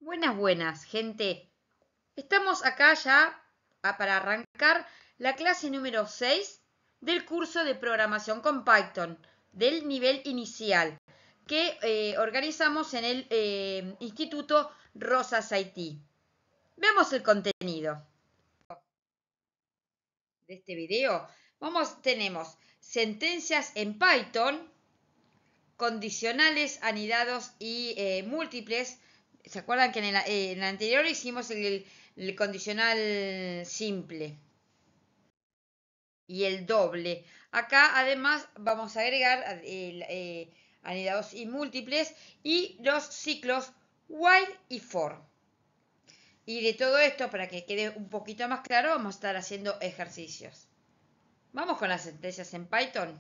Buenas, buenas, gente. Estamos acá ya para arrancar la clase número 6 del curso de programación con Python del nivel inicial que organizamos en el Instituto Rosas IT. Veamos el contenido de este video. Tenemos sentencias en Python, condicionales, anidados y múltiples. ¿Se acuerdan que en el anterior hicimos el condicional simple y el doble? Acá además vamos a agregar anidados y múltiples y los ciclos while y for. Y de todo esto, para que quede un poquito más claro, vamos a estar haciendo ejercicios. Vamos con las sentencias en Python.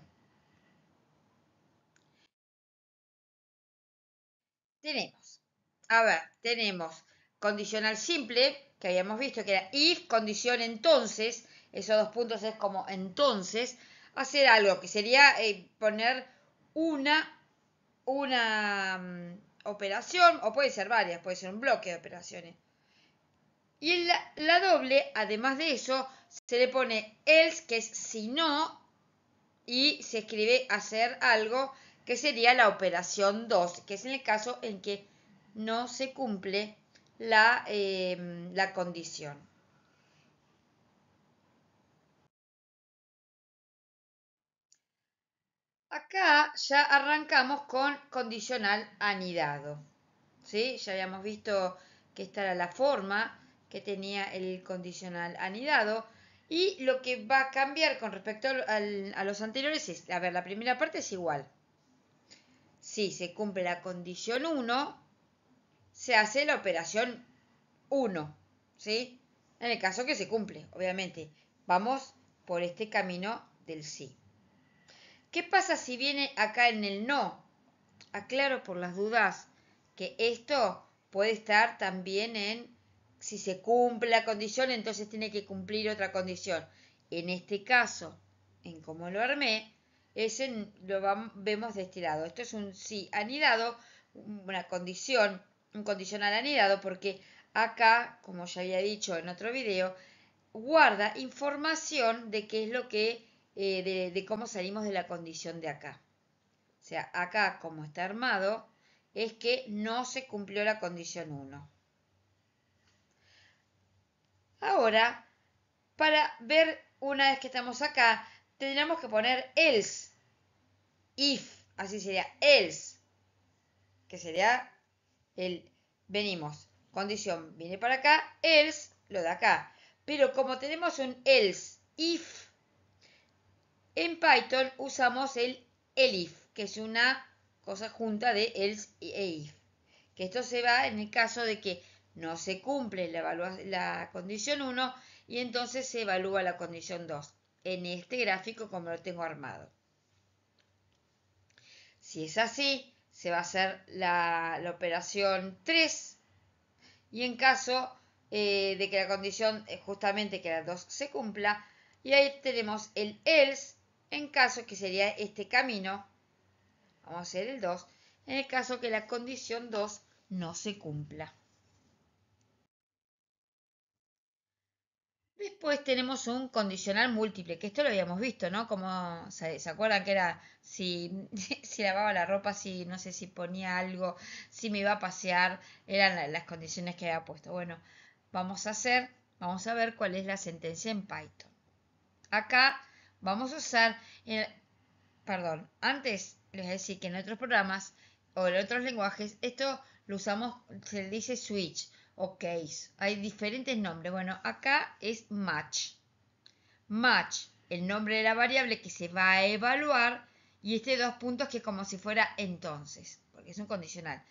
Tenemos condicional simple, que habíamos visto que era if, condición entonces, esos dos puntos es como entonces, hacer algo que sería poner una operación, o puede ser varias, puede ser un bloque de operaciones. Y en la doble, además de eso, se le pone else, que es si no, y se escribe hacer algo, que sería la operación 2, que es en el caso en que no se cumple la condición. Acá ya arrancamos con condicional anidado. ¿Sí? Ya habíamos visto que esta era la forma que tenía el condicional anidado. Y lo que va a cambiar con respecto a los anteriores es, a ver, la primera parte es igual. Si se cumple la condición 1, se hace la operación 1, ¿sí? En el caso que se cumple, obviamente. Vamos por este camino del sí. ¿Qué pasa si viene acá en el no? Aclaro por las dudas que esto puede estar también en si se cumple la condición, entonces tiene que cumplir otra condición. En este caso, en cómo lo armé, vemos de este lado. Esto es un sí anidado, una condición, un condicional anidado, porque acá, como ya había dicho en otro video, guarda información de qué es lo que, de cómo salimos de la condición de acá. O sea, acá como está armado, es que no se cumplió la condición 1. Ahora, para ver una vez que estamos acá, tendríamos que poner else, if, así sería else, que sería venimos, condición viene para acá, else, lo de acá. Pero como tenemos un else, if, en Python usamos el elif, que es una cosa junta de else e if. Que esto se va en el caso de que no se cumple la condición 1 y entonces se evalúa la condición 2 en este gráfico como lo tengo armado. Si es así, se va a hacer la operación 3 y en caso de que la condición justamente que la 2 se cumpla, y ahí tenemos el else en caso que sería este camino, vamos a hacer el 2, en el caso que la condición 2 no se cumpla. Después tenemos un condicional múltiple, que esto lo habíamos visto, ¿no? Como se acuerdan que era si lavaba la ropa, si no sé si ponía algo, si me iba a pasear, eran las condiciones que había puesto. Bueno, vamos a ver cuál es la sentencia en Python. Acá vamos a usar, perdón, antes les voy a decir que en otros programas o en otros lenguajes esto lo usamos, se le dice switch o case. Hay diferentes nombres. Bueno, acá es match. Match, el nombre de la variable que se va a evaluar, y este dos puntos que es como si fuera entonces, porque es un condicional.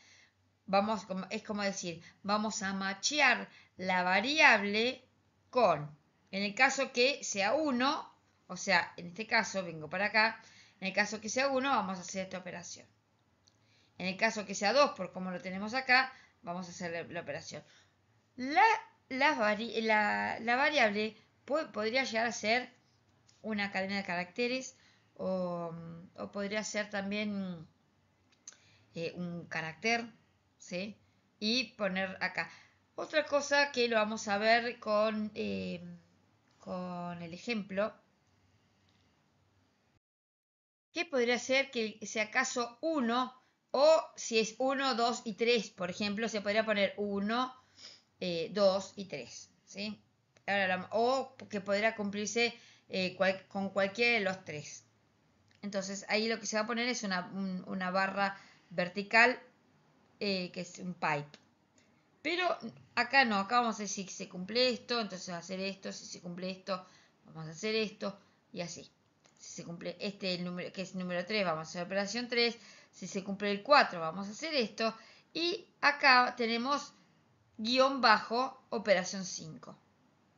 Es como decir, vamos a machear la variable con, en el caso que sea 1, o sea, en este caso vengo para acá, en el caso que sea 1 vamos a hacer esta operación. En el caso que sea 2, por como lo tenemos acá, vamos a hacer la operación. La variable podría llegar a ser una cadena de caracteres o podría ser también un carácter, ¿sí? y poner acá. Otra cosa que lo vamos a ver con el ejemplo, que podría ser que sea caso 1 o si es 1, 2 y 3, por ejemplo, se podría poner 1, 2 y 3, ¿sí? O que podría cumplirse con cualquiera de los tres. Entonces ahí lo que se va a poner es una barra vertical que es un pipe. Pero acá no, acá vamos a decir que se cumple esto, entonces va a hacer esto, si se cumple esto, vamos a hacer esto y así. Si se cumple este el número, que es el número 3, vamos a hacer operación 3. Si se cumple el 4, vamos a hacer esto. Y acá tenemos guión bajo operación 5.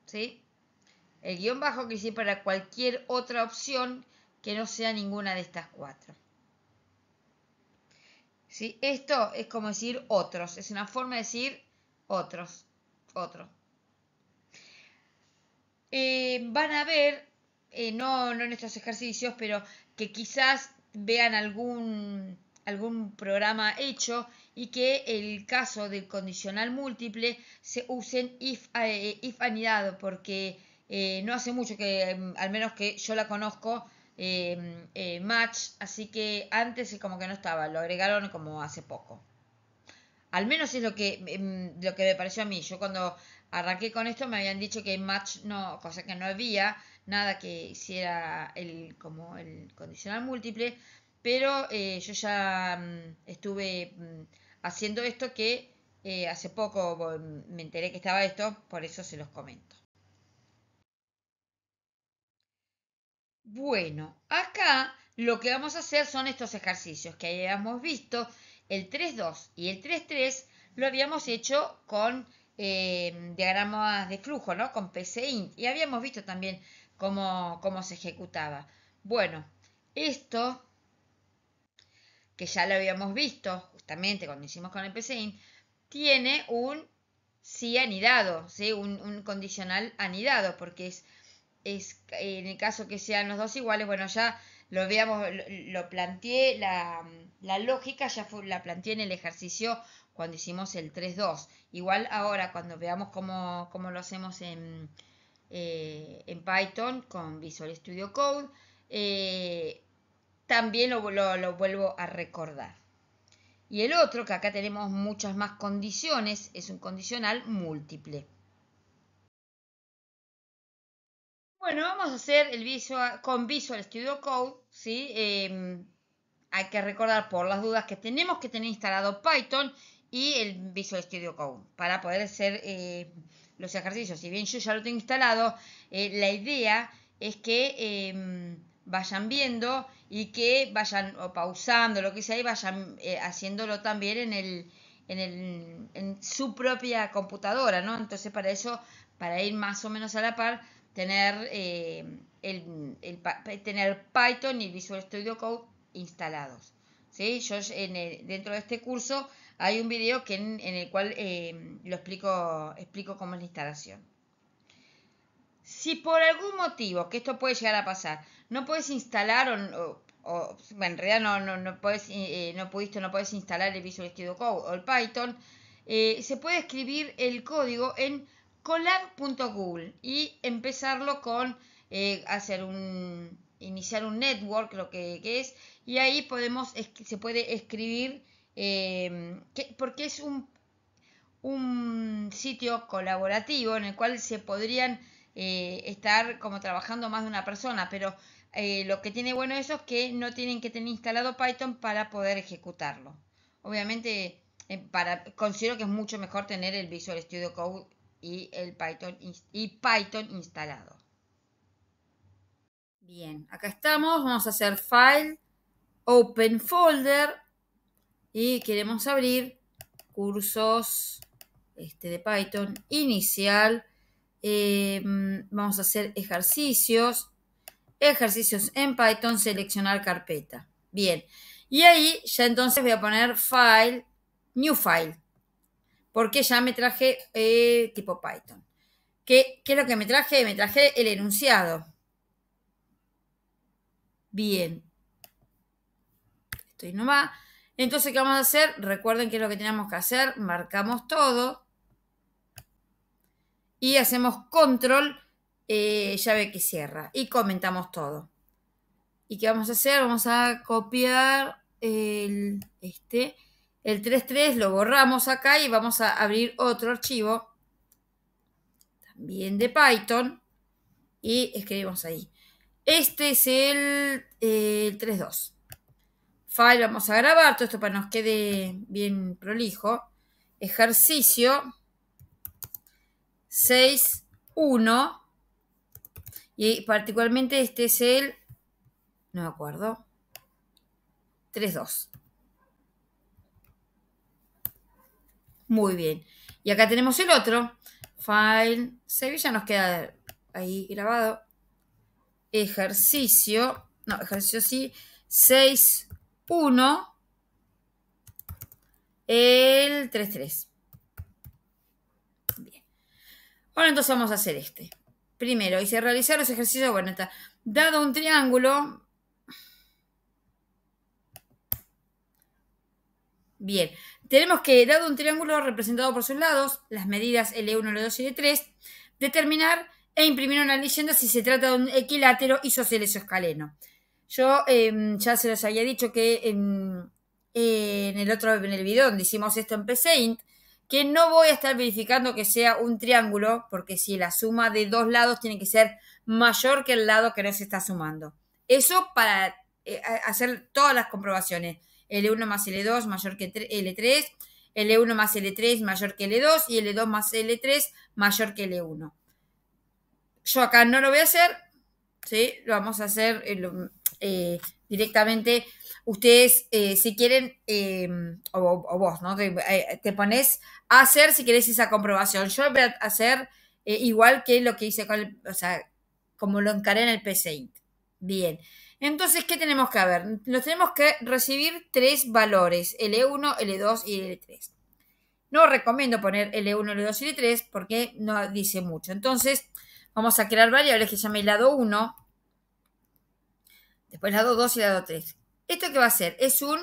¿Sí? El guión bajo que sirve para cualquier otra opción que no sea ninguna de estas 4. ¿Sí? Esto es como decir otros, es una forma de decir otros, otro. Van a ver, no en estos ejercicios, pero que quizás vean algún programa hecho y que el caso del condicional múltiple se usen if anidado, porque no hace mucho que, al menos que yo la conozco, match, así que antes como que no estaba, lo agregaron como hace poco. Al menos es lo que me pareció a mí. Yo cuando arranqué con esto me habían dicho que en match no, cosa que no había nada que hiciera como el condicional múltiple, pero yo ya estuve haciendo esto que hace poco me enteré que estaba esto, por eso se los comento. Bueno, acá lo que vamos a hacer son estos ejercicios que habíamos visto. El 3.2 y el 3.3 lo habíamos hecho con diagramas de flujo, ¿no? Con PCInt. Y habíamos visto también cómo se ejecutaba. Bueno, esto, que ya lo habíamos visto justamente cuando hicimos con el PCInt, tiene un sí anidado, ¿sí? Un condicional anidado, porque es en el caso que sean los dos iguales, bueno, ya lo veamos, lo planteé, la lógica ya la planteé en el ejercicio cuando hicimos el 3.2. Igual ahora cuando veamos cómo lo hacemos en Python con Visual Studio Code, también lo vuelvo a recordar. Y el otro, que acá tenemos muchas más condiciones, es un condicional múltiple. Bueno, vamos a hacer el visual con Visual Studio Code, ¿sí? Hay que recordar por las dudas que tenemos que tener instalado Python y el Visual Studio Code para poder hacer los ejercicios. Si bien yo ya lo tengo instalado, la idea es que vayan viendo y que vayan o pausando, lo que sea, y vayan haciéndolo también en su propia computadora, ¿no? Entonces para eso, para ir más o menos a la par, tener, tener Python y Visual Studio Code instalados. ¿Sí? Yo dentro de este curso hay un video en el cual lo explico cómo es la instalación. Si por algún motivo, que esto puede llegar a pasar, no puedes instalar bueno, en realidad no puedes, no puedes instalar el Visual Studio Code o el Python, se puede escribir el código en colab.google y empezarlo con iniciar un network, lo que es, y ahí se puede escribir, porque es un sitio colaborativo en el cual se podrían estar como trabajando más de una persona, pero lo que tiene bueno eso es que no tienen que tener instalado Python para poder ejecutarlo. Obviamente, considero que es mucho mejor tener el Visual Studio Code y el Python instalado. Bien, acá estamos, vamos a hacer File, Open Folder y queremos abrir cursos de Python inicial. Vamos a hacer ejercicios en Python, seleccionar carpeta. Bien, y ahí ya entonces voy a poner File, New File, porque ya me traje tipo Python. ¿Qué es lo que me traje? Me traje el enunciado. Bien, estoy nomás. Entonces, ¿qué vamos a hacer? Recuerden qué es lo que tenemos que hacer. Marcamos todo. Y hacemos control, llave que cierra. Y comentamos todo. ¿Y qué vamos a hacer? Vamos a copiar el 3.3, lo borramos acá y vamos a abrir otro archivo. También de Python. Y escribimos ahí. Este es el 3.2. File, vamos a grabar todo esto para que nos quede bien prolijo. Ejercicio 6.1. Y particularmente este es el, no me acuerdo, 3.2. Muy bien. Y acá tenemos el otro. File, save, ya nos queda ahí grabado. Ejercicio, no, ejercicio sí, 6.1. El 3.3. Bien. Ahora entonces vamos a hacer este. Primero, dice realizar los ejercicios. Bueno, está dado un triángulo. Bien. Tenemos que, dado un triángulo representado por sus lados, las medidas L1, L2 y L3, determinar e imprimir una leyenda si se trata de un equilátero isósceles o escaleno. Yo ya se los había dicho que en el video donde hicimos esto en PCInt, que no voy a estar verificando que sea un triángulo, porque si la suma de dos lados tiene que ser mayor que el lado que no se está sumando. Eso para hacer todas las comprobaciones. L1 más L2 mayor que L3, L1 más L3 mayor que L2 y L2 más L3 mayor que L1. Yo acá no lo voy a hacer, ¿sí? Lo vamos a hacer directamente. Ustedes, si quieren, o vos, ¿no? Te pones a hacer, si querés, esa comprobación. Yo voy a hacer igual que lo que hice con o sea, como lo encaré en el PCInt. Bien. Entonces, ¿qué tenemos que ver? Nos tenemos que recibir tres valores, L1, L2 y L3. No recomiendo poner L1, L2 y L3 porque no dice mucho. Entonces, vamos a crear variables que se llame lado 1, después lado 2 y lado 3. ¿Esto qué va a ser? Es un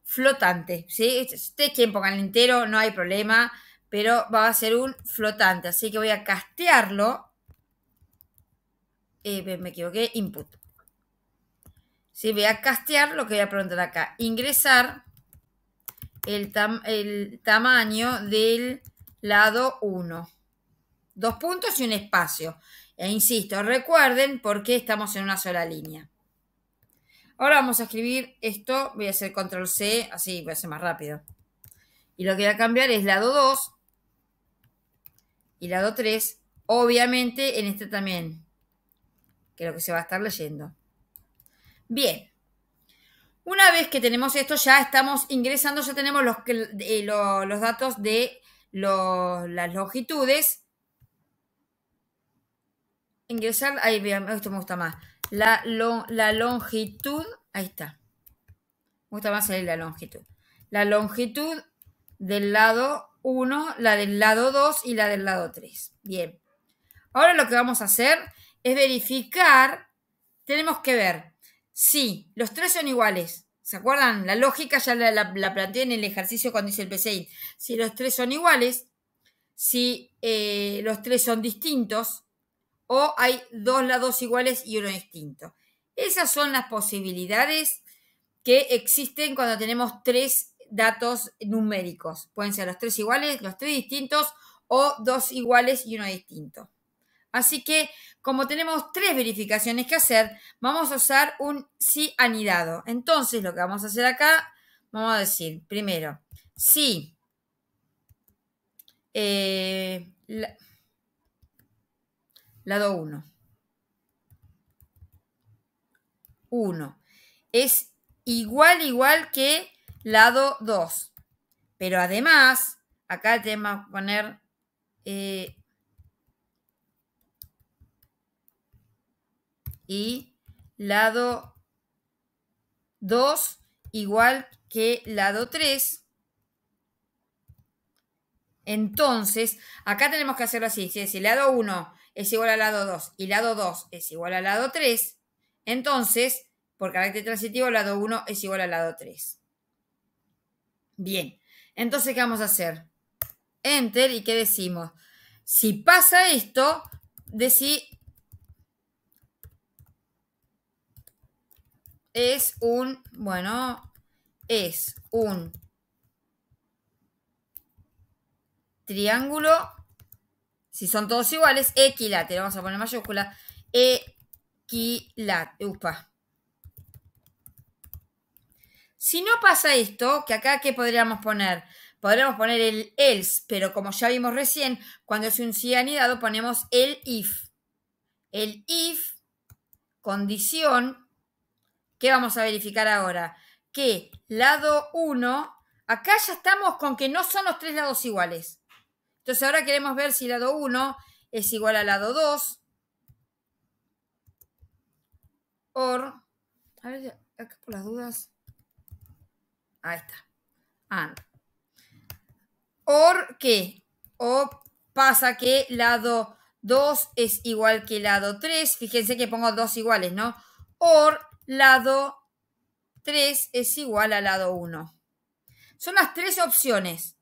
flotante, ¿sí? Ustedes quieren pongan el entero, no hay problema, pero va a ser un flotante. Así que voy a castearlo. Me equivoqué, input. ¿Sí? Voy a castear lo que voy a preguntar acá. Ingresar el tamaño del lado 1. 2 puntos y un espacio. E insisto, recuerden por qué estamos en una sola línea. Ahora vamos a escribir esto. Voy a hacer control C, así voy a hacer más rápido. Y lo que voy a cambiar es lado 2 y lado 3. Obviamente en este también, que es lo que se va a estar leyendo. Bien. Una vez que tenemos esto, ya estamos ingresando, ya tenemos los datos de las longitudes. Ingresar, ahí esto me gusta más. La longitud, ahí está. Me gusta más salir la longitud. La longitud del lado 1, la del lado 2 y la del lado 3. Bien. Ahora lo que vamos a hacer es verificar. Tenemos que ver si los tres son iguales. ¿Se acuerdan? La lógica ya la planteé en el ejercicio cuando hice el PCI. Si los tres son iguales, si los tres son distintos, o hay dos lados iguales y uno distinto. Esas son las posibilidades que existen cuando tenemos tres datos numéricos. Pueden ser los tres iguales, los tres distintos o dos iguales y uno distinto. Así que, como tenemos tres verificaciones que hacer, vamos a usar un si anidado. Entonces, lo que vamos a hacer acá, vamos a decir, primero, si lado 1. 1 es igual que lado 2. Pero además, acá tenemos que poner y lado 2 igual que lado 3. Entonces, acá tenemos que hacerlo así. Si el lado 1 es igual al lado 2 y lado 2 es igual al lado 3, entonces, por carácter transitivo, lado 1 es igual al lado 3. Bien, entonces, ¿qué vamos a hacer? Enter, ¿y qué decimos? Si pasa esto, decir es un triángulo, si son todos iguales, equilátero. Vamos a poner mayúscula, equilátero. Si no pasa esto, que acá, ¿qué podríamos poner? Podríamos poner el else, pero como ya vimos recién, cuando es un sí anidado, ponemos el if. El if, condición, ¿qué vamos a verificar ahora? Que lado 1, acá ya estamos con que no son los tres lados iguales. Entonces ahora queremos ver si lado 1 es igual al lado 2. Or, a ver, acá por las dudas. Ahí está. And. Or, ¿qué? O pasa que lado 2 es igual que lado 3. Fíjense que pongo dos iguales, ¿no? Or, lado 3 es igual al lado 1. Son las tres opciones.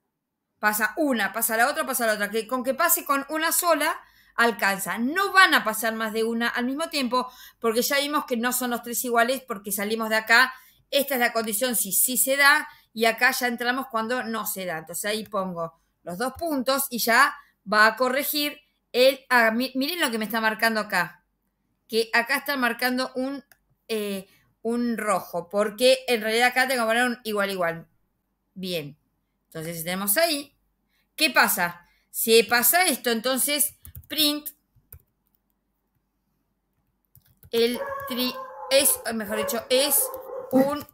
Pasa una, pasa la otra, pasa la otra. Que con que pase con una sola, alcanza. No van a pasar más de una al mismo tiempo, porque ya vimos que no son los tres iguales, porque salimos de acá. Esta es la condición si sí se da, y acá ya entramos cuando no se da. Entonces ahí pongo los dos puntos y ya va a corregir el... miren lo que me está marcando acá. Que acá está marcando un rojo, porque en realidad acá tengo que poner un igual, igual. Bien. Entonces tenemos ahí. ¿Qué pasa? Si pasa esto, entonces print es un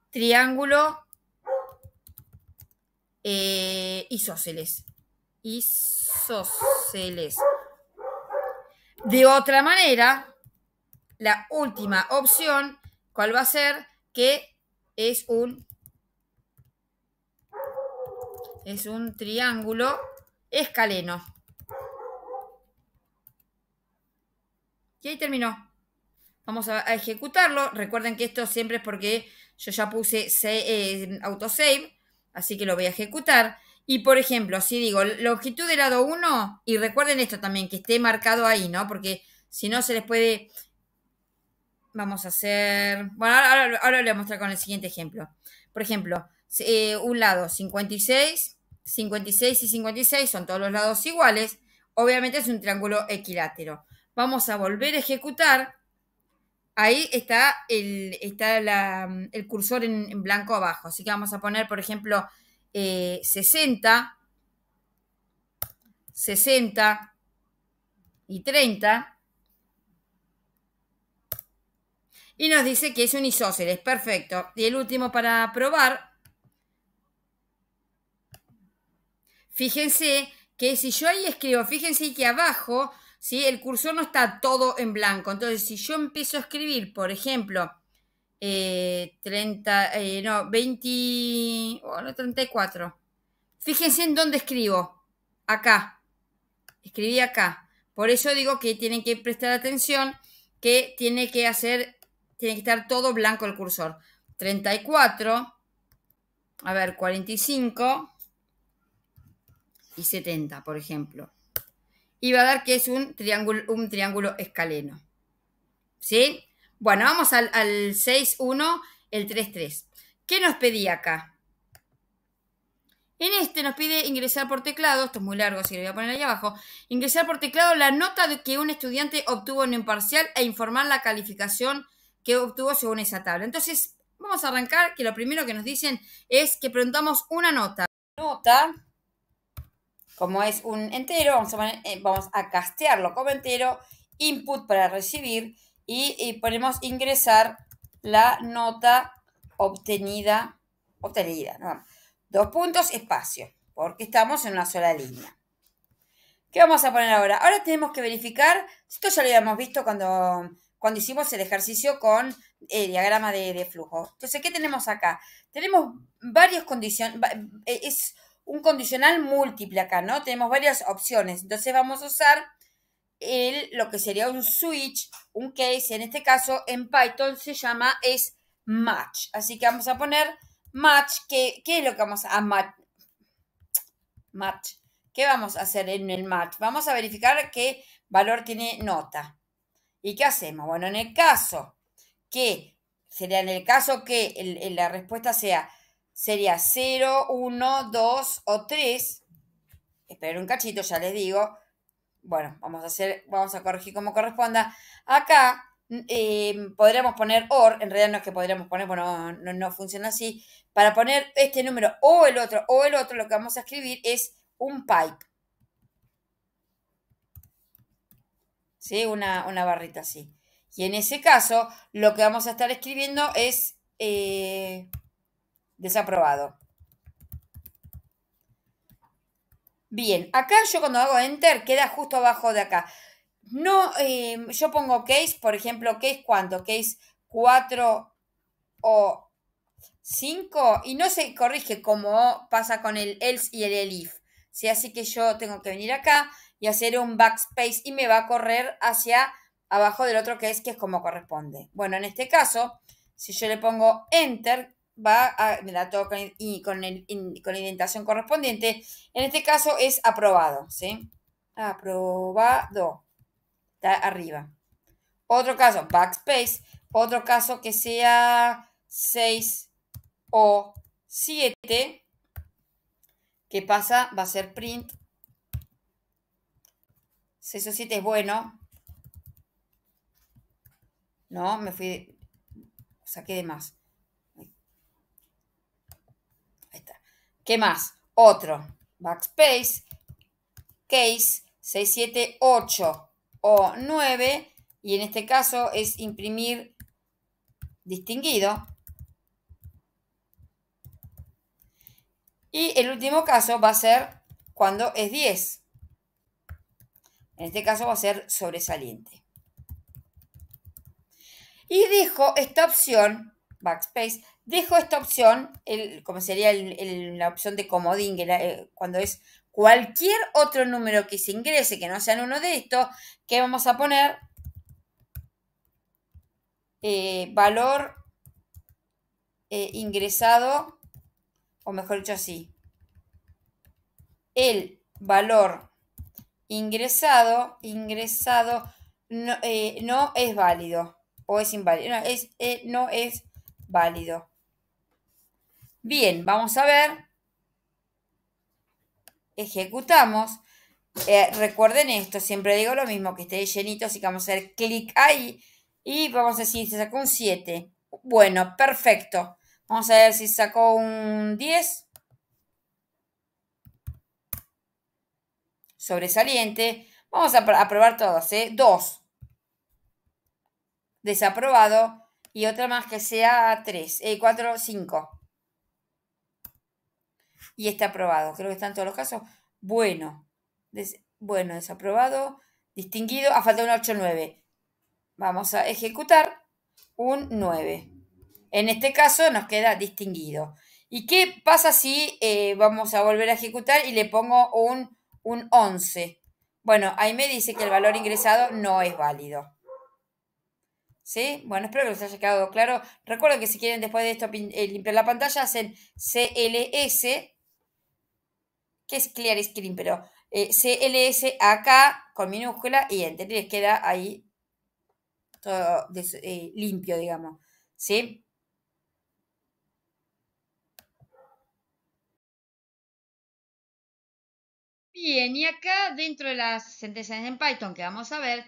triángulo isósceles. Isósceles. De otra manera, la última opción, ¿cuál va a ser? Que es un triángulo escaleno. Y ahí terminó. Vamos a ejecutarlo. Recuerden que esto siempre es porque yo ya puse autosave, así que lo voy a ejecutar. Y por ejemplo, si digo longitud del lado 1, y recuerden esto también, que esté marcado ahí, ¿no? Porque si no se les puede... Vamos a hacer... Bueno, ahora le voy a mostrar con el siguiente ejemplo. Por ejemplo, un lado 56, 56 y 56 son todos los lados iguales. Obviamente es un triángulo equilátero. Vamos a volver a ejecutar. Ahí está el cursor en blanco abajo. Así que vamos a poner, por ejemplo, 60, 60 y 30. Y nos dice que es un isósceles. Perfecto. Y el último para probar. Fíjense que si yo ahí escribo, fíjense que abajo, ¿sí? El cursor no está todo en blanco. Entonces, si yo empiezo a escribir, por ejemplo, 34. Fíjense en dónde escribo. Acá. Escribí acá. Por eso digo que tienen que prestar atención, que tiene que estar todo blanco el cursor. 34. A ver, 45 y 70, por ejemplo. Y va a dar que es un triángulo escaleno. ¿Sí? Bueno, vamos al 6.1, el 3.3. ¿Qué nos pedía acá? En este nos pide ingresar por teclado, esto es muy largo, así que lo voy a poner ahí abajo, ingresar por teclado la nota de que un estudiante obtuvo en un parcial e informar la calificación que obtuvo según esa tabla. Entonces, vamos a arrancar, que lo primero que nos dicen es que preguntamos una nota. Nota, como es un entero, vamos a castearlo como entero, input para recibir, y ponemos ingresar la nota obtenida, ¿no? 2 puntos, espacio, porque estamos en una sola línea. ¿Qué vamos a poner ahora? Ahora tenemos que verificar, esto ya lo habíamos visto cuando hicimos el ejercicio con el diagrama de flujo. Entonces, ¿qué tenemos acá? Tenemos varias condiciones, es un condicional múltiple acá, ¿no? Tenemos varias opciones, entonces vamos a usar lo que sería un switch, un case, en este caso en Python se llama match, así que vamos a poner match, ¿qué es lo que vamos a match? ¿Qué vamos a hacer en el match? Vamos a verificar qué valor tiene nota. ¿Y qué hacemos? Bueno, en el caso que, sería en el caso que la respuesta sería 0, 1, 2 o 3. Esperen un cachito, ya les digo. Bueno, vamos a corregir como corresponda. Acá podríamos poner OR, en realidad no es que podríamos poner, bueno, no funciona así. Para poner este número o el otro, lo que vamos a escribir es un pipe. ¿Sí? Una barrita así. Y en ese caso, lo que vamos a estar escribiendo es desaprobado. Bien, acá yo cuando hago enter queda justo abajo de acá. No, yo pongo case, por ejemplo, case cuánto, case 4 o 5 y no se corrige como pasa con el else y el elif. ¿Sí? Así que yo tengo que venir acá y hacer un backspace y me va a correr hacia abajo del otro que es como corresponde. Bueno, en este caso, si yo le pongo enter, me da todo con la indentación correspondiente. En este caso es aprobado, ¿sí? Aprobado. Está arriba. Otro caso, backspace. Otro caso que sea 6 o 7. ¿Qué pasa? Va a ser print. 6 o 7 es bueno. No, me fui. Saqué de más. Ahí está. ¿Qué más? Otro. Backspace. Case 6, 7, 8 o 9. Y en este caso es imprimir distinguido. Y el último caso va a ser cuando es 10. En este caso va a ser sobresaliente. Y dejo esta opción, backspace, dejo esta opción, como sería la opción de comodín, cuando es cualquier otro número que se ingrese, que no sean uno de estos, que vamos a poner valor ingresado, o mejor dicho así, el valor ingresado no es válido o es inválido. No es válido. Bien, vamos a ver. Ejecutamos. Recuerden esto, siempre digo lo mismo, que esté llenito, así que vamos a hacer clic ahí y vamos a decir, se sacó un 7. Bueno, perfecto. Vamos a ver si sacó un 10. Sobresaliente. Vamos a probar todos, 2. Desaprobado. Y otra más que sea 3. 4, 5. Y está aprobado. Creo que están todos los casos. Bueno. Bueno, desaprobado. Distinguido. Falta un 8, 9. Vamos a ejecutar un 9. En este caso nos queda distinguido. ¿Y qué pasa si vamos a volver a ejecutar y le pongo un 11? Bueno, ahí me dice que el valor ingresado no es válido. ¿Sí? Bueno, espero que les haya quedado claro. Recuerden que si quieren después de esto limpiar la pantalla, hacen CLS, que es Clear Screen, pero CLS acá con minúscula y enter. Y les queda ahí todo limpio, digamos. ¿Sí? Bien, y acá dentro de las sentencias en Python que vamos a ver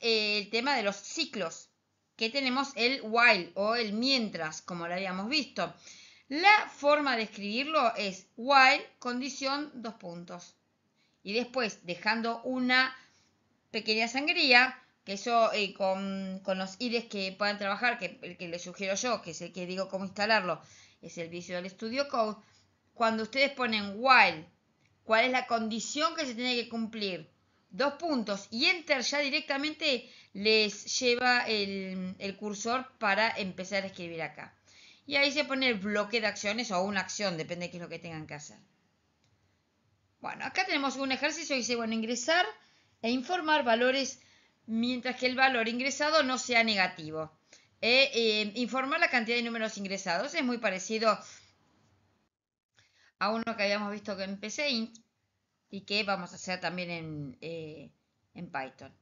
el tema de los ciclos, que tenemos el while o el mientras, como lo habíamos visto. La forma de escribirlo es while, condición, 2 puntos. Y después, dejando una pequeña sangría, que eso con los IDEs que puedan trabajar, que el que les sugiero yo, que es el que digo cómo instalarlo, es el Visual Studio Code. Cuando ustedes ponen while, ¿cuál es la condición que se tiene que cumplir? 2 puntos y enter ya directamente les lleva el cursor para empezar a escribir acá. Y ahí se pone el bloque de acciones o una acción, depende de qué es lo que tengan que hacer. Bueno, acá tenemos un ejercicio que dice, bueno, ingresar e informar valores mientras que el valor ingresado no sea negativo. informar la cantidad de números ingresados. Es muy parecido a uno que habíamos visto que en PCInt y que vamos a hacer también en Python.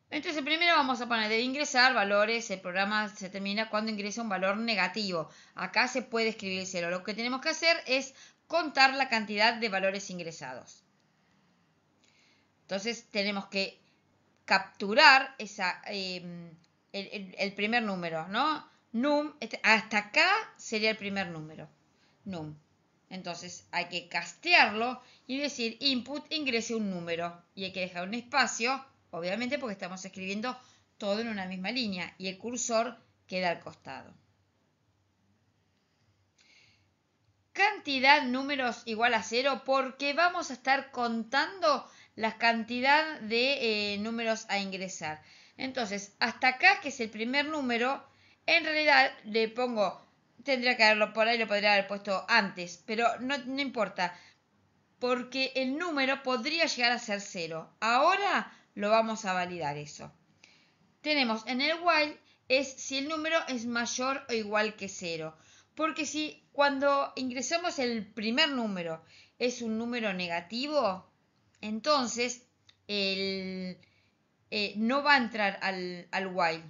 Entonces primero vamos a poner debe ingresar valores, el programa se termina cuando ingresa un valor negativo. Acá se puede escribir 0. Lo que tenemos que hacer es contar la cantidad de valores ingresados. Entonces tenemos que capturar el primer número, ¿no? Num, hasta acá sería el primer número, num. Entonces hay que castearlo y decir input ingrese un número. Y hay que dejar un espacio, obviamente porque estamos escribiendo todo en una misma línea y el cursor queda al costado. Cantidad números igual a 0 porque vamos a estar contando la cantidad de números a ingresar. Entonces, hasta acá, que es el primer número, en realidad le pongo, tendría que haberlo por ahí, lo podría haber puesto antes, pero no importa, porque el número podría llegar a ser 0. Ahora lo vamos a validar eso. Tenemos en el while es si el número es mayor o igual que 0. Porque si cuando ingresamos el primer número es un número negativo, entonces no va a entrar al while,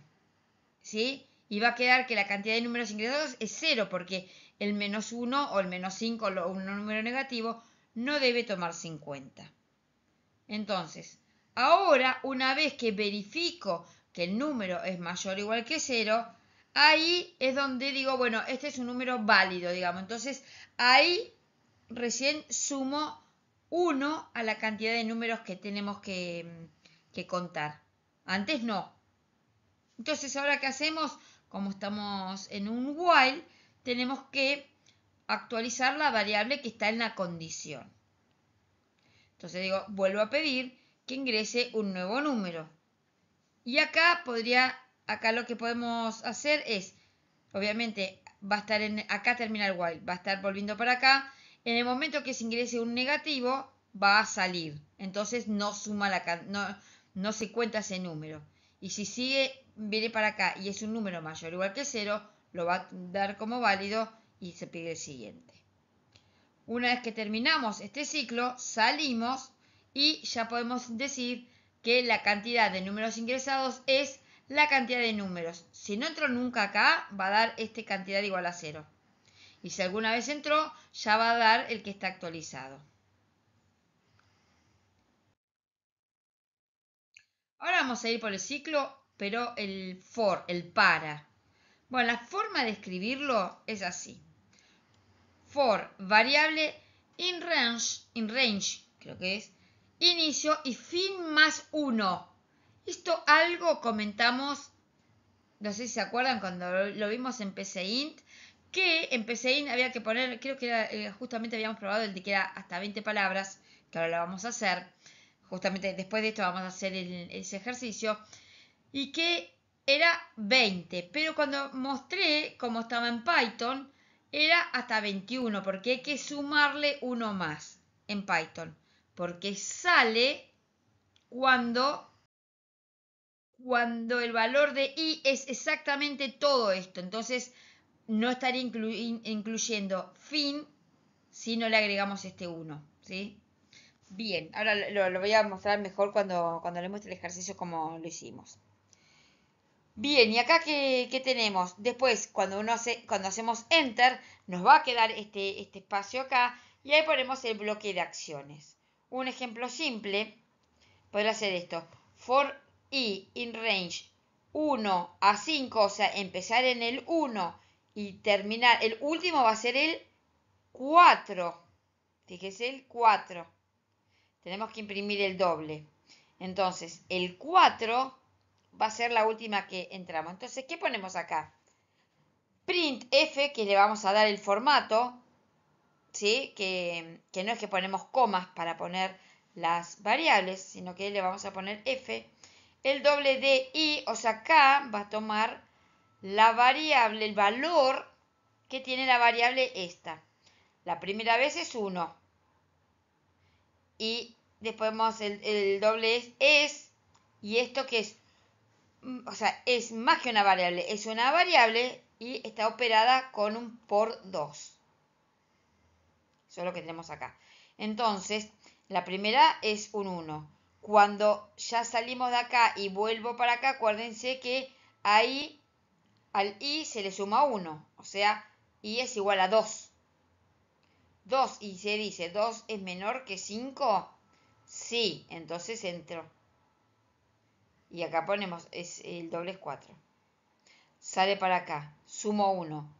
¿sí? Y va a quedar que la cantidad de números ingresados es 0, porque el menos 1 o el menos 5 o un número negativo no debe tomarse en cuenta. Entonces, ahora, una vez que verifico que el número es mayor o igual que 0, ahí es donde digo, bueno, este es un número válido, digamos. Entonces, ahí recién sumo 1 a la cantidad de números que tenemos que contar. Antes no. Entonces, ahora ¿qué hacemos? Como estamos en un while, tenemos que actualizar la variable que está en la condición. Entonces digo, vuelvo a pedir que ingrese un nuevo número. Y acá lo que podemos hacer es, obviamente, va a estar acá termina el while, va a estar volviendo para acá. En el momento que se ingrese un negativo, va a salir. Entonces no suma no se cuenta ese número. Y si viene para acá y es un número mayor o igual que 0, lo va a dar como válido y se pide el siguiente. Una vez que terminamos este ciclo, salimos y ya podemos decir que la cantidad de números ingresados es la cantidad de números. Si no entró nunca acá, va a dar esta cantidad igual a 0. Y si alguna vez entró, ya va a dar el que está actualizado. Ahora vamos a ir por el ciclo, pero el for, el para. Bueno, la forma de escribirlo es así. For variable in range, creo que es, inicio y fin más 1. Esto algo comentamos, no sé si se acuerdan cuando lo vimos en PCInt, que en PCInt había que poner, creo que era, justamente habíamos probado el de que era hasta 20 palabras, que ahora lo vamos a hacer, justamente después de esto vamos a hacer ese ejercicio, y que era 20, pero cuando mostré cómo estaba en Python, era hasta 21, porque hay que sumarle uno más en Python, porque sale cuando el valor de i es exactamente todo esto. Entonces no estaría incluyendo fin si no le agregamos este 1, ¿sí? Bien, ahora lo voy a mostrar mejor cuando le muestre el ejercicio como lo hicimos. Bien, y acá ¿qué tenemos? Después, cuando hacemos Enter, nos va a quedar este espacio acá y ahí ponemos el bloque de acciones. Un ejemplo simple podría ser esto. For i in range 1 a 5, o sea, empezar en el 1 y terminar, el último va a ser el 4. Fíjese, el 4. Tenemos que imprimir el doble. Entonces, el 4 va a ser la última que entramos. Entonces, ¿qué ponemos acá? Printf, que le vamos a dar el formato, ¿sí? Que no es que ponemos comas para poner las variables, sino que le vamos a poner f. El doble de i, o sea, acá va a tomar la variable, el valor que tiene la variable esta. La primera vez es 1. Y después el doble es, y esto que es o sea, es más que una variable, es una variable y está operada con un por 2. Eso es lo que tenemos acá. Entonces, la primera es un 1. Cuando ya salimos de acá y vuelvo para acá, acuérdense que ahí al i se le suma 1. O sea, i es igual a 2. 2 y se dice 2 es menor que 5. Sí, entonces entro. Y acá ponemos, el doble es 4. Sale para acá, sumo 1.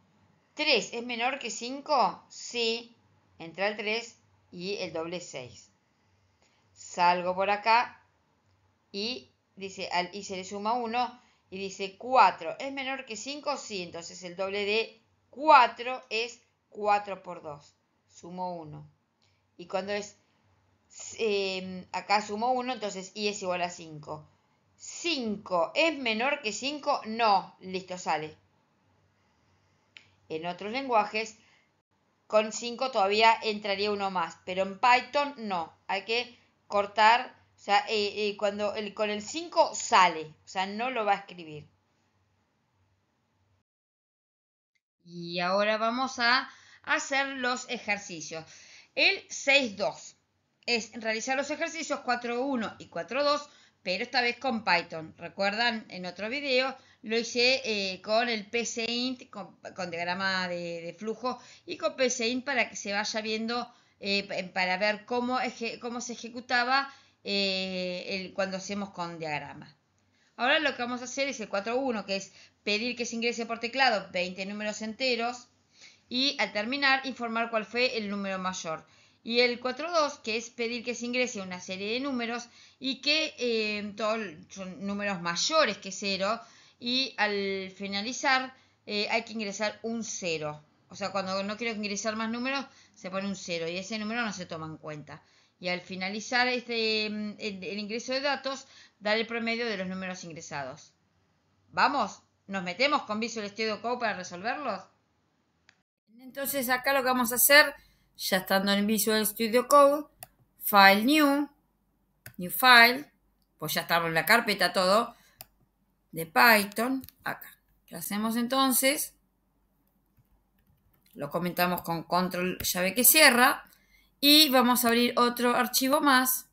3 es menor que 5. Sí, entra el 3 y el doble es 6. Salgo por acá y dice al i se le suma 1 y dice 4 es menor que 5. Sí, entonces el doble de 4 es 4 por 2. Sumo 1. Y cuando es acá sumo 1, entonces i es igual a 5. 5 es menor que 5. No, listo, sale. En otros lenguajes con 5 todavía entraría uno más, pero en Python no, hay que cortar, o sea, cuando con el 5 sale, o sea, no lo va a escribir. Y ahora vamos a hacer los ejercicios. El 6.2 es realizar los ejercicios 4.1 y 4.2, pero esta vez con Python. ¿Recuerdan? En otro video lo hice con el PCInt, con diagrama de flujo, y con PCInt para que se vaya viendo, para ver cómo se ejecutaba cuando hacemos con diagrama. Ahora lo que vamos a hacer es el 4.1, que es pedir que se ingrese por teclado 20 números enteros y al terminar informar cuál fue el número mayor. Y el 4.2, que es pedir que se ingrese una serie de números y que todos son números mayores que 0 y al finalizar hay que ingresar un 0. O sea, cuando no quiero ingresar más números se pone un 0 y ese número no se toma en cuenta. Y al finalizar el ingreso de datos, dar el promedio de los números ingresados. ¿Vamos? ¿Nos metemos con Visual Studio Code para resolverlos? Entonces acá lo que vamos a hacer, ya estando en Visual Studio Code, File New File, pues ya estamos en la carpeta todo, de Python, acá. ¿Qué hacemos entonces? Lo comentamos con control llave que cierra y vamos a abrir otro archivo más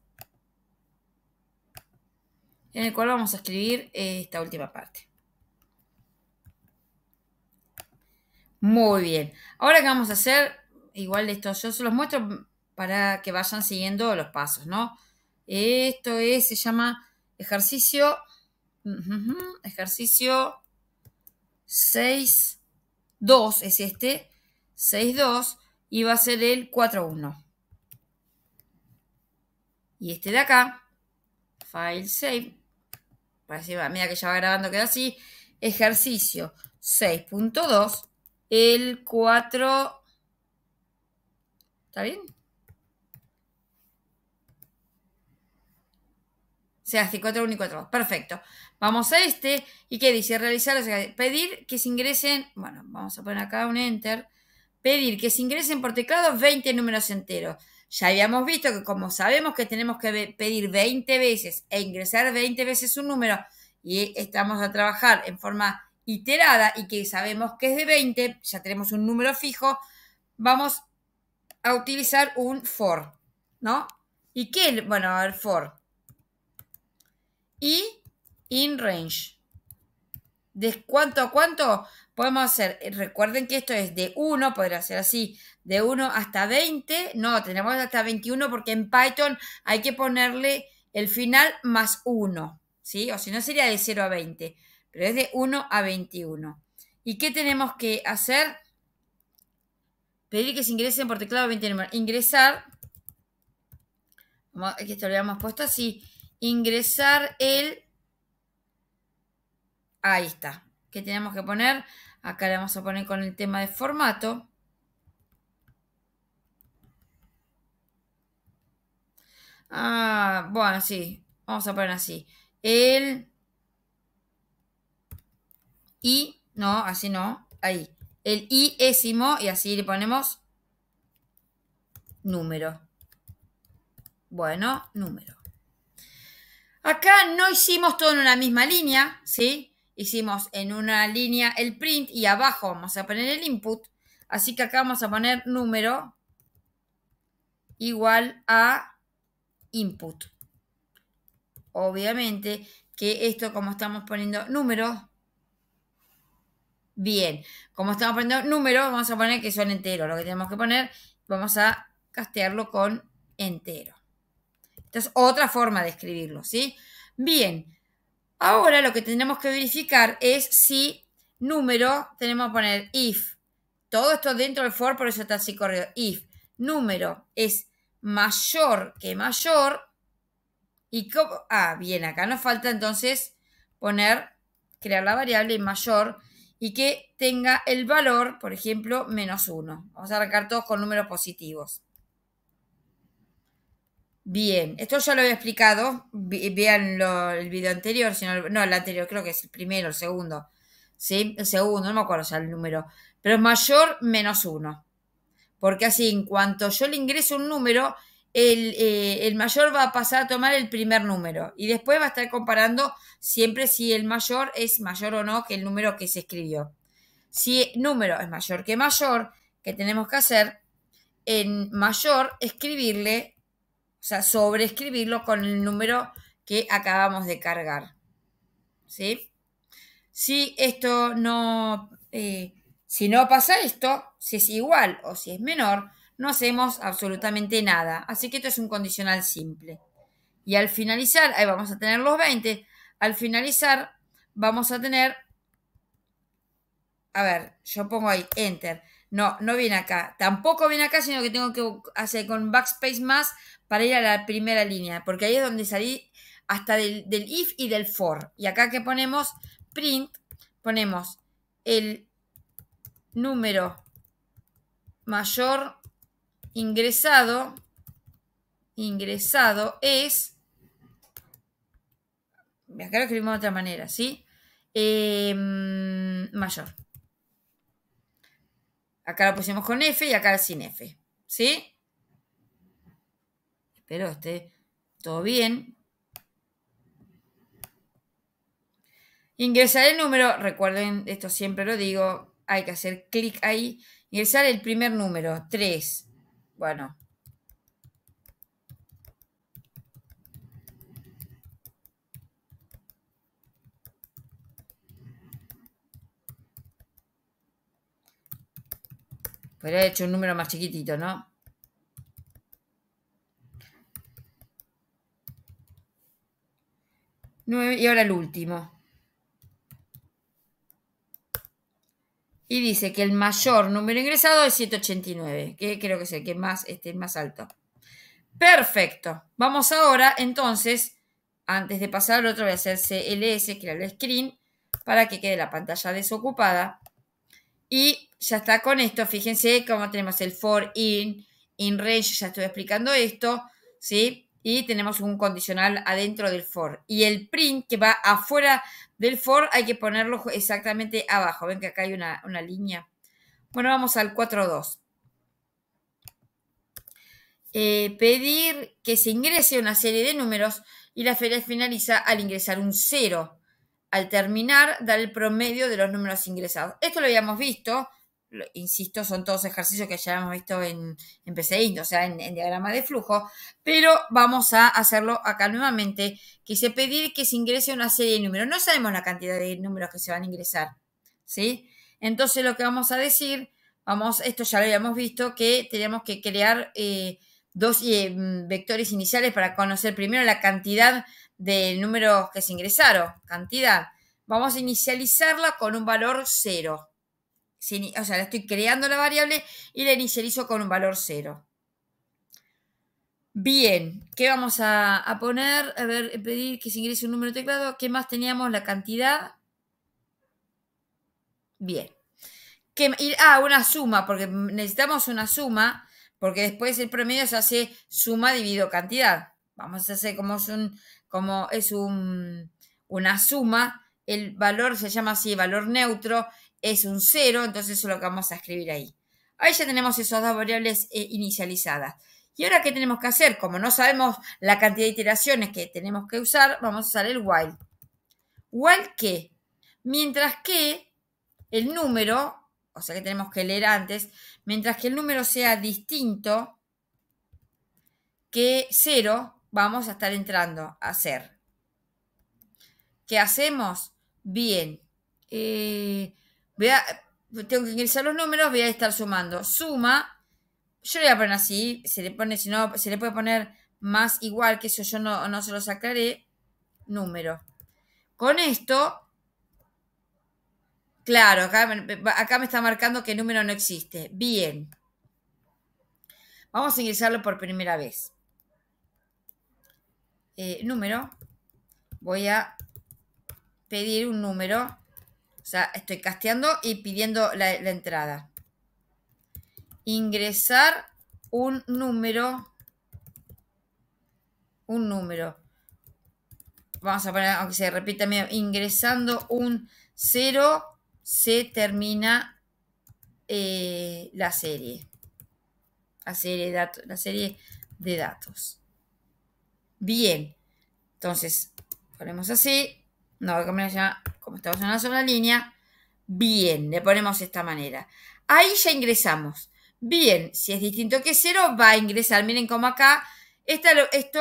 en el cual vamos a escribir esta última parte. Muy bien. Ahora que vamos a hacer, igual de esto, yo se los muestro para que vayan siguiendo los pasos, ¿no? Esto se llama ejercicio, ejercicio 6.2, es este, 6.2, y va a ser el 4.1. Y este de acá, file save, parece, mira que ya va grabando, queda así, ejercicio 6.2, el 4, ¿está bien? O sea, 4.1 y 4.2. Perfecto. Vamos a este. ¿Y qué dice? Realizar, pedir que se ingresen. Bueno, vamos a poner acá un enter. Pedir que se ingresen por teclado 20 números enteros. Ya habíamos visto que como sabemos que tenemos que pedir 20 veces e ingresar 20 veces un número y estamos a trabajar en forma iterada y que sabemos que es de 20, ya tenemos un número fijo, vamos a utilizar un for, ¿no? ¿Y qué? Bueno, el for. Y in range. ¿De cuánto a cuánto podemos hacer? Recuerden que esto es de 1, podría ser así, de 1 hasta 20. No, tenemos hasta 21 porque en Python hay que ponerle el final más 1, ¿sí? O si no sería de 0 a 20, pero es de 1 a 21. ¿Y qué tenemos que hacer? Pedir que se ingresen por teclado 20 números. Ingresar, que esto lo habíamos puesto así, ingresar el... Ahí está. ¿Qué tenemos que poner? Acá le vamos a poner con el tema de formato. Bueno, sí. Vamos a poner así. El i, no, así no. Ahí. El i-ésimo y así le ponemos número. Bueno, número. Acá no hicimos todo en una misma línea, ¿sí? Hicimos en una línea el print y abajo vamos a poner el input. Así que acá vamos a poner número igual a input. Obviamente que esto, como estamos poniendo números, bien, como estamos poniendo números, vamos a poner que son enteros. Lo que tenemos que poner, vamos a castearlo con entero. Esta es otra forma de escribirlo, ¿sí? Bien, ahora lo que tenemos que verificar es si número, tenemos que poner if. Todo esto dentro del for, por eso está así corrido. If número es mayor que mayor. Y como, bien, acá nos falta entonces crear la variable mayor y que tenga el valor, por ejemplo, -1. Vamos a arrancar todos con números positivos. Bien, esto ya lo había explicado. Vean el video anterior, no, el anterior, creo que es el primero, el segundo. ¿Sí? El segundo, no me acuerdo ya el número. Pero es mayor -1. Porque así, en cuanto yo le ingreso un número, el mayor va a pasar a tomar el primer número. Y después va a estar comparando siempre si el mayor es mayor o no que el número que se escribió. Si el número es mayor que mayor, ¿qué tenemos que hacer? En mayor, escribirle, o sea, sobreescribirlo con el número que acabamos de cargar. ¿Sí? Si esto no... si no pasa esto, si es igual o si es menor, no hacemos absolutamente nada. Así que esto es un condicional simple. Y al finalizar, ahí vamos a tener los 20. Al finalizar, vamos a tener... A ver, yo pongo ahí Enter. No, no viene acá. Tampoco viene acá, sino que tengo que hacer con backspace más para ir a la primera línea. Porque ahí es donde salí hasta del if y del for. Y acá que ponemos print, ponemos el número mayor ingresado es, acá lo escribimos de otra manera, ¿sí? Mayor. Acá lo pusimos con F y acá sin F, ¿sí? Espero esté todo bien. Ingresar el número, recuerden, esto siempre lo digo, hay que hacer clic ahí, ingresar el primer número, 3. Bueno. Podría haber hecho un número más chiquitito, ¿no? Y ahora el último. Y dice que el mayor número ingresado es 189, que creo que es el que más alto. Perfecto. Vamos ahora, entonces, antes de pasar al otro, voy a hacer CLS, crear el screen, para que quede la pantalla desocupada. Y ya está con esto. Fíjense cómo tenemos el for in range, ya estoy explicando esto, ¿sí? Y tenemos un condicional adentro del for. Y el print que va afuera del for hay que ponerlo exactamente abajo. Ven que acá hay una línea. Bueno, vamos al 4.2. Pedir que se ingrese una serie de números y la feria finaliza al ingresar un 0. Al terminar, dar el promedio de los números ingresados. Esto lo habíamos visto, insisto, son todos ejercicios que ya hemos visto en PCI, o sea, en diagrama de flujo, pero vamos a hacerlo acá nuevamente, que se pedir que se ingrese una serie de números. No sabemos la cantidad de números que se van a ingresar, ¿sí? Entonces lo que vamos a decir, esto ya lo habíamos visto, que tenemos que crear dos vectores iniciales para conocer primero la cantidad de números que se ingresaron, cantidad. Vamos a inicializarla con un valor 0. O sea, la estoy creando la variable y la inicializo con un valor 0. Bien, ¿qué vamos a poner? A ver, pedir que se ingrese un número de teclado. ¿Qué más teníamos? La cantidad. Bien. Una suma, porque necesitamos una suma, porque después el promedio se hace suma dividido cantidad. Vamos a hacer como es una suma, el valor se llama así, valor neutro, es un 0, entonces eso es lo que vamos a escribir ahí. Ahí ya tenemos esas dos variables inicializadas. ¿Y ahora qué tenemos que hacer? Como no sabemos la cantidad de iteraciones que tenemos que usar, vamos a usar el while. ¿While qué? Mientras que el número, o sea que tenemos que leer antes, mientras que el número sea distinto que 0, vamos a estar entrando a hacer. ¿Qué hacemos? Bien. Tengo que ingresar los números, voy a estar sumando. Suma. Yo le voy a poner así, se le pone, si no, se le puede poner más igual, que eso yo no se los aclaré, número. Con esto, claro, acá me está marcando que el número no existe. Bien. Vamos a ingresarlo por primera vez. Número. Voy a pedir un número. O sea, estoy casteando y pidiendo la entrada. Ingresar un número. Un número. Vamos a poner, aunque se repita medio, ingresando un 0, se termina la serie. La serie de datos. Bien. Entonces, ponemos así. No, como estamos en una sola línea. Bien, le ponemos de esta manera. Ahí ya ingresamos. Bien, si es distinto que 0, va a ingresar. Miren cómo acá, esto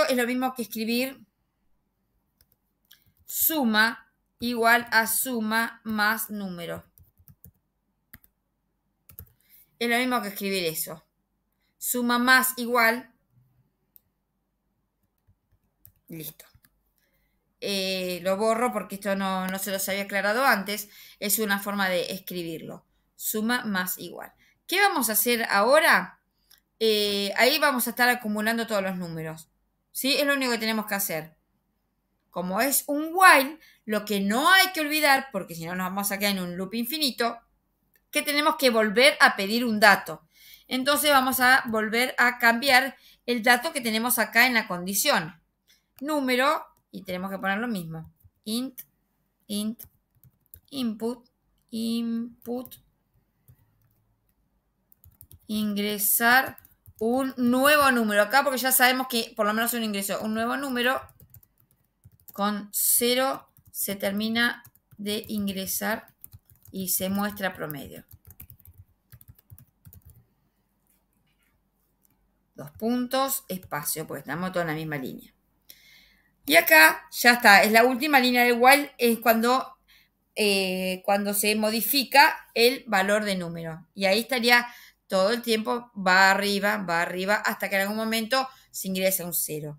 es lo mismo que escribir suma igual a suma más número. Es lo mismo que escribir eso. Suma más igual. Listo. Lo borro porque esto no se los había aclarado antes. Es una forma de escribirlo. Suma más igual. ¿Qué vamos a hacer ahora? Ahí vamos a estar acumulando todos los números. ¿Sí? Es lo único que tenemos que hacer. Como es un while, lo que no hay que olvidar, porque si no nos vamos a quedar en un loop infinito, que tenemos que volver a pedir un dato. Entonces vamos a volver a cambiar el dato que tenemos acá en la condición. Número, y tenemos que poner lo mismo. Int, input, ingresar un nuevo número. Acá porque ya sabemos que por lo menos un ingreso, un nuevo número con 0 se termina de ingresar y se muestra promedio. 2 puntos, espacio, pues estamos todos en la misma línea. Y acá ya está, es la última línea del while, es cuando se modifica el valor de número. Y ahí estaría todo el tiempo, va arriba, hasta que en algún momento se ingresa un 0.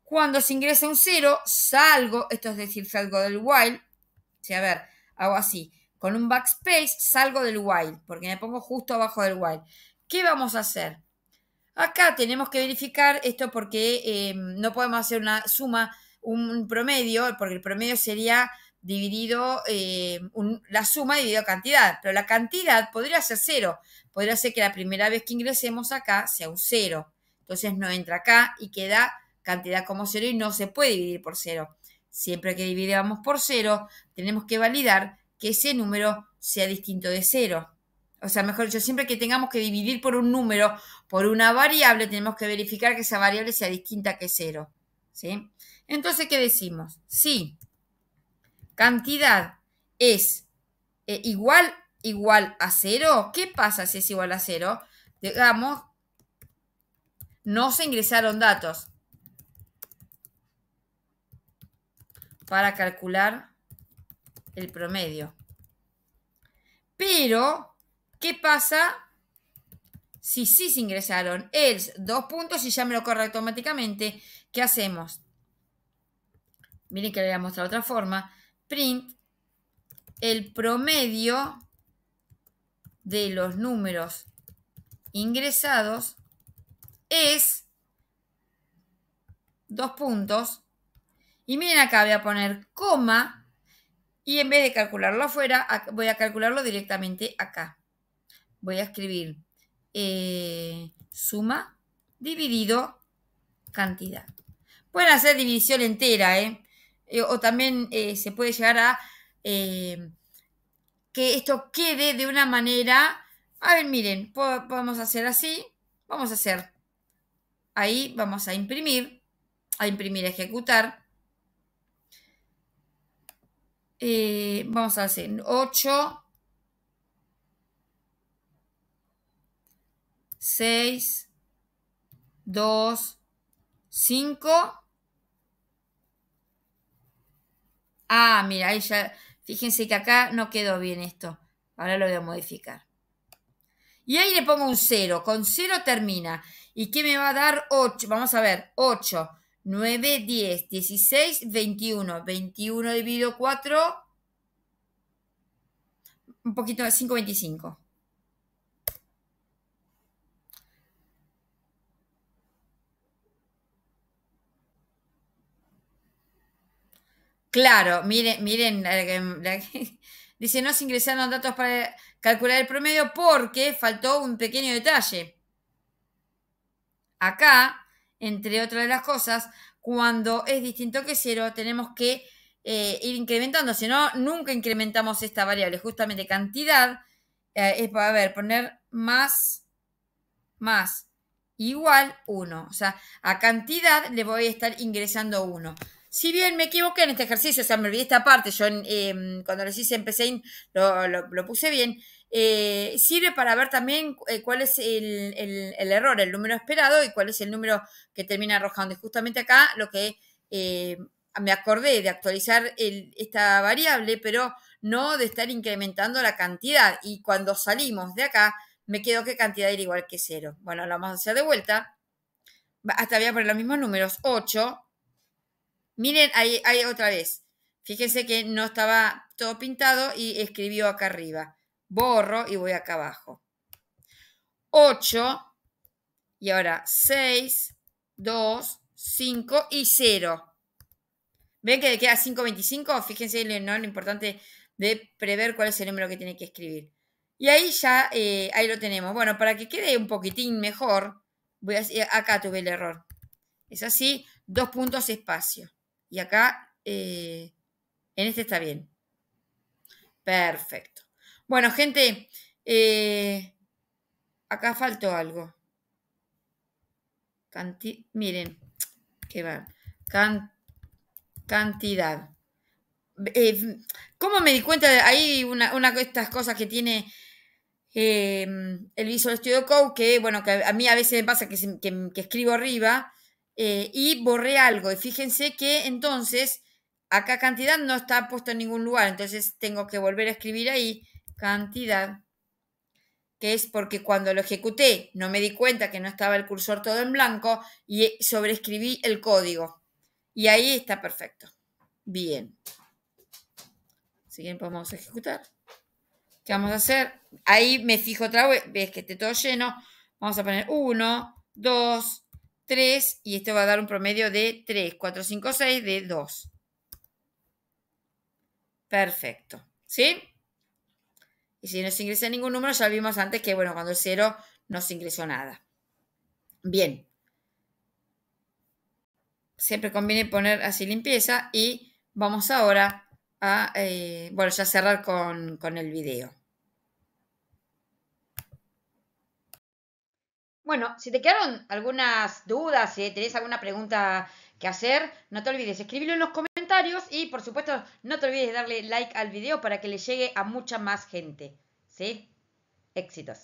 Cuando se ingresa un 0, salgo, esto es decir, salgo del while. Sí, a ver, hago así. Con un backspace salgo del while, porque me pongo justo abajo del while. ¿Qué vamos a hacer? Acá tenemos que verificar esto porque no podemos hacer una suma, un promedio, porque el promedio sería dividido, la suma dividido cantidad, pero la cantidad podría ser 0. Podría ser que la primera vez que ingresemos acá sea un 0. Entonces no entra acá y queda cantidad como 0 y no se puede dividir por 0. Siempre que dividamos por 0, tenemos que validar que ese número sea distinto de 0. O sea, mejor dicho, siempre que tengamos que dividir por un número, por una variable, tenemos que verificar que esa variable sea distinta que 0. ¿Sí? Entonces, ¿qué decimos? Si cantidad es igual a 0, ¿qué pasa si es igual a 0? Digamos, no se ingresaron datos para calcular el promedio. Pero, ¿qué pasa si sí se ingresaron? Else, 2 puntos y ya me lo corre automáticamente. ¿Qué hacemos? Miren que le voy a mostrar otra forma. Print el promedio de los números ingresados es 2 puntos. Y miren acá, voy a poner coma. Y en vez de calcularlo afuera, voy a calcularlo directamente acá. Voy a escribir suma dividido cantidad. Pueden hacer división entera, o también se puede llegar a que esto quede de una manera. A ver, miren, podemos hacer así. Vamos a hacer ahí vamos a imprimir, ejecutar. Vamos a hacer 8, 6, 2, 5. Ah, mira, ahí ya, fíjense que acá no quedó bien esto. Ahora lo voy a modificar. Y ahí le pongo un 0. Con 0 termina. ¿Y qué me va a dar? 8. Vamos a ver. 8, 9, 10, 16, 21. 21 dividido 4. Un poquito de 5,25. Claro, miren, dice no se ingresaron datos para calcular el promedio porque faltó un pequeño detalle. Acá, entre otras de las cosas, cuando es distinto que 0, tenemos que ir incrementando, si no, nunca incrementamos esta variable. Justamente cantidad es para ver, poner más igual 1. O sea, a cantidad le voy a estar ingresando 1. Si bien me equivoqué en este ejercicio, o sea, me olvidé esta parte, yo cuando les hice empecé lo puse bien, sirve para ver también cuál es el error, el número esperado y cuál es el número que termina arrojando. Y justamente acá lo que me acordé de actualizar esta variable, pero no de estar incrementando la cantidad. Y cuando salimos de acá, me quedó que cantidad era igual que 0. Bueno, lo vamos a hacer de vuelta. Hasta voy a poner los mismos números. 8. Miren, ahí otra vez. Fíjense que no estaba todo pintado y escribió acá arriba. Borro y voy acá abajo. 8. Y ahora 6, 2, 5 y 0. ¿Ven que le queda 5,25? Fíjense ¿no? Lo importante de prever cuál es el número que tiene que escribir. Y ahí ya, ahí lo tenemos. Bueno, para que quede un poquitín mejor, voy a acá tuve el error. Es así, 2 puntos espacio. Y acá, en este está bien. Perfecto. Bueno, gente, acá faltó algo. Miren, qué va. Cantidad. ¿Cómo me di cuenta? Hay una de estas cosas que tiene el Visual Studio Code, que bueno, que a mí a veces me pasa que escribo arriba y borré algo. Y fíjense que entonces acá cantidad no está puesto en ningún lugar. Entonces tengo que volver a escribir ahí cantidad, que es porque cuando lo ejecuté no me di cuenta que no estaba el cursor todo en blanco y sobreescribí el código. Y ahí está perfecto. Bien. Si bien podemos ejecutar. ¿Qué vamos a hacer? Ahí me fijo otra vez, ves que esté todo lleno. Vamos a poner 1, 2, 3 y esto va a dar un promedio de 3, 4, 5, 6 de 2. Perfecto. ¿Sí? Y si no se ingresa ningún número, ya vimos antes que, bueno, cuando es 0 no se ingresó nada. Bien. Siempre conviene poner así limpieza y vamos ahora a, bueno, ya cerrar con el video. Bueno, si te quedaron algunas dudas, si tenés alguna pregunta que hacer, no te olvides escribirlo en los comentarios y por supuesto no te olvides de darle like al video para que le llegue a mucha más gente. ¿Sí? Éxitos.